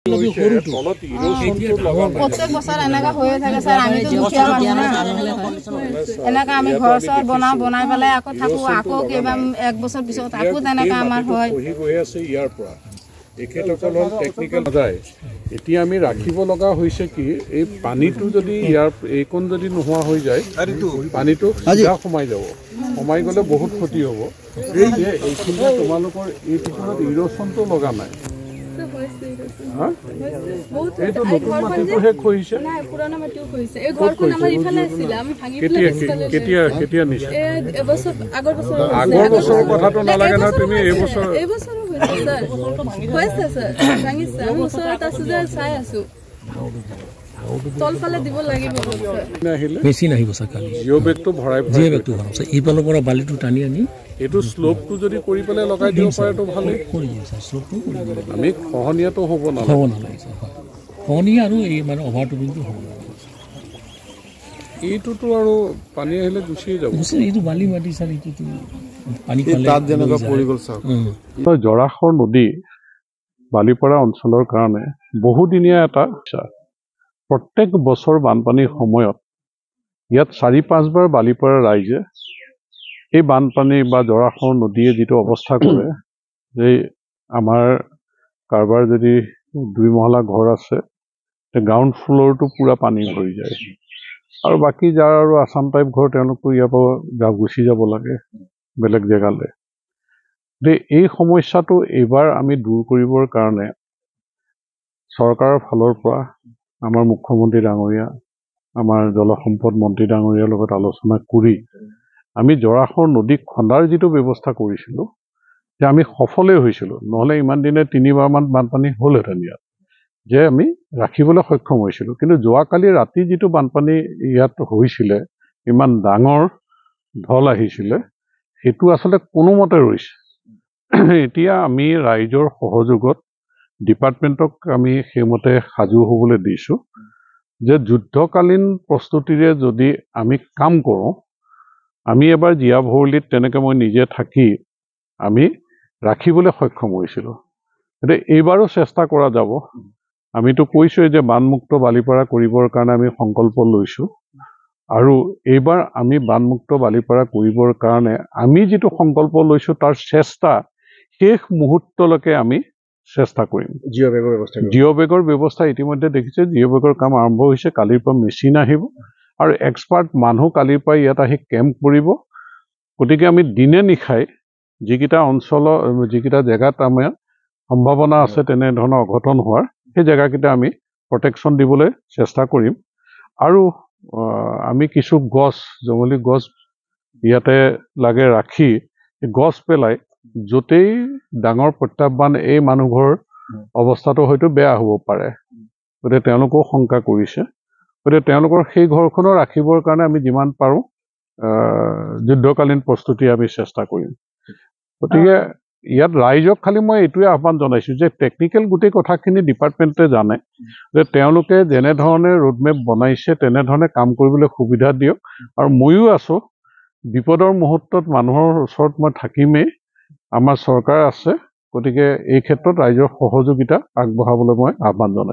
প্ৰত্যেক বছৰ এনেকা হয়ে থাকে স্যাৰ। আমি তো দুখীয়া মানুহ না, এনেকা আমি ঘৰ চৰ বনাও, বনাই পেলাই আকৌ থাকো, আকৌ কেইবা এক বছৰ পিছত আকৌ তেনেকা আমাৰ হয়। এখেতসকলৰ টেকনিকেল যায় এতিয়া আমি ৰাখিব লগা হৈছে কি এই পানীটো যদি ইয়াৰ এইকণ যদি নোহোৱা হৈ যায় পানীটো সিধা সোমাই যাব, সোমাই গ'লে বহুত ক্ষতি হ'ব। এইখিনি তোমালোকৰ এই ভিতৰত ইৰ'চনটো লগা নাই, এইটো নতুন মাটিটো শেষ হৈছে। কেতিয়া নিছে? আগৰ বছৰৰ কথাটো নালাগে নহয়, তুমি এই বছৰ মেচিন আহিব চাগে, জিঅ' বেগটো ভৰাই এইফালৰ পৰা বালিটো টানি আনি এইটো শ্লোপটো যদি কৰি পেলাই লগাই দিব পাৰেতো ভালেই। আমি খহনীয়াটো হ'ব নালাগে, খহনীয়া আৰু এই মানে অভাৰ টপিংটো হ'ব নালাগে। এইটোতো আৰু পানী আহিলে গুচিয়ে যাব। এইটো বালি মাটি ছাৰ, এইটোতো পানী জৰাখৰ নদী বালিপাৰা অঞ্চলৰ কাৰণে বহুদিনীয়া এটা প্ৰত্যেক বছৰ বানপানীৰ সময়ত ইয়াত ৪-৫ বাৰ বালিপাৰা ৰাইজে এই বানপানী বা জৰাখৰ নদীয়ে যিটো অৱস্থা কৰে যে আমাৰ কাৰোবাৰ যদি ২ মহলা ঘৰ আছে গ্ৰাউণ্ড ফ্ল'ৰটো পূৰা পানী ভৰি যায়, আৰু বাকী যাৰ আৰু আছাম টাইপ ঘৰ তেওঁলোকতো ইয়াৰ পৰা গুচি যাব লাগে বেলেগ জেগালৈ। এই সমস্যাটো এইবাৰ আমি দূৰ কৰিবৰ কাৰণে চৰকাৰৰ ফালৰ পৰা আমাৰ মুখ্যমন্ত্ৰী ডাঙৰীয়া, আমাৰ জলসম্পদ মন্ত্ৰী ডাঙৰীয়াৰ লগত আলোচনা কৰি আমি জৰাখৰ নদীক খন্দাৰ যিটো ব্যৱস্থা কৰিছিলোঁ যে আমি সফলেই হৈছিলোঁ, নহ'লে ইমান দিনে ৩বাৰমান বানপানী হ'লহেঁতেন ইয়াত, যে আমি ৰাখিবলৈ সক্ষম হৈছিলোঁ। কিন্তু যোৱাকালি ৰাতি যিটো বানপানী ইয়াত হৈছিলে, ইমান ডাঙৰ ঢল আহিছিলে, সেইটো আচলতে কোনোমতে ৰৈছে। এতিয়া আমি ৰাইজৰ সহযোগত ডিপাৰ্টমেণ্টক আমি সেইমতে সাজু হ'বলৈ দিছোঁ যে যুদ্ধকালীন প্ৰস্তুতিৰে যদি আমি কাম কৰোঁ, আমি এবাৰ জীয়া ভৰলীত তেনেকৈ মই নিজে থাকি আমি ৰাখিবলৈ সক্ষম হৈছিলোঁ। গতিকে এইবাৰো চেষ্টা কৰা যাব। আমিতো কৈছোঁৱেই যে বানমুক্ত বালিপাৰা কৰিবৰ কাৰণে আমি সংকল্প লৈছোঁ, আৰু এইবাৰ আমি বানমুক্ত বালিপাৰা কৰিবৰ কাৰণে আমি যিটো সংকল্প লৈছোঁ তাৰ চেষ্টা শেষ মুহূৰ্তলৈকে আমি চেষ্টা কৰিম। জিঅ' বেগৰ ব্যৱস্থা ইতিমধ্যে দেখিছে, জিঅ' বেগৰ কাম আৰম্ভ হৈছে। কালিৰ পৰা মেচিন আহিব আৰু এক্সপাৰ্ট মানুহ কালিৰ পৰা ইয়াত আহি কেম্প কৰিব। গতিকে আমি দিনে নিশাই যিকেইটা অঞ্চলৰ যিকেইটা জেগাত আমাৰ সম্ভাৱনা আছে তেনেধৰণৰ অঘটন হোৱাৰ, সেই জেগাকেইটা আমি প্ৰটেকশ্যন দিবলৈ চেষ্টা কৰিম। আৰু আমি কিছু গছ, জংঘলী গছ ইয়াতে লাগে ৰাখি গছ পেলাই য'তেই ডাঙৰ প্ৰত্যাহ্বান এই মানুহঘৰ অৱস্থাটো হয়তো বেয়া হ'ব পাৰে, গতিকে তেওঁলোকেও শংকা কৰিছে। গতিকে তেওঁলোকৰ সেই ঘৰখনো ৰাখিবৰ কাৰণে আমি যিমান পাৰোঁ যুদ্ধকালীন প্ৰস্তুতি আমি চেষ্টা কৰিম। গতিকে ইয়াত ৰাইজক খালি মই এইটোৱে আহ্বান জনাইছোঁ যে টেকনিকেল গোটেই কথাখিনি ডিপাৰ্টমেণ্টে জানে, যে তেওঁলোকে যেনেধৰণে ৰোডমেপ বনাইছে তেনেধৰণে কাম কৰিবলৈ সুবিধা দিয়ক। আৰু ময়ো আছোঁ, বিপদৰ মুহূৰ্তত মানুহৰ ওচৰত মই থাকিমেই, আমাৰ চৰকাৰ আছে। গতিকে এই ক্ষেত্ৰত ৰাইজৰ সহযোগিতা আগবঢ়াবলৈ মই আহ্বান জনাইছোঁ।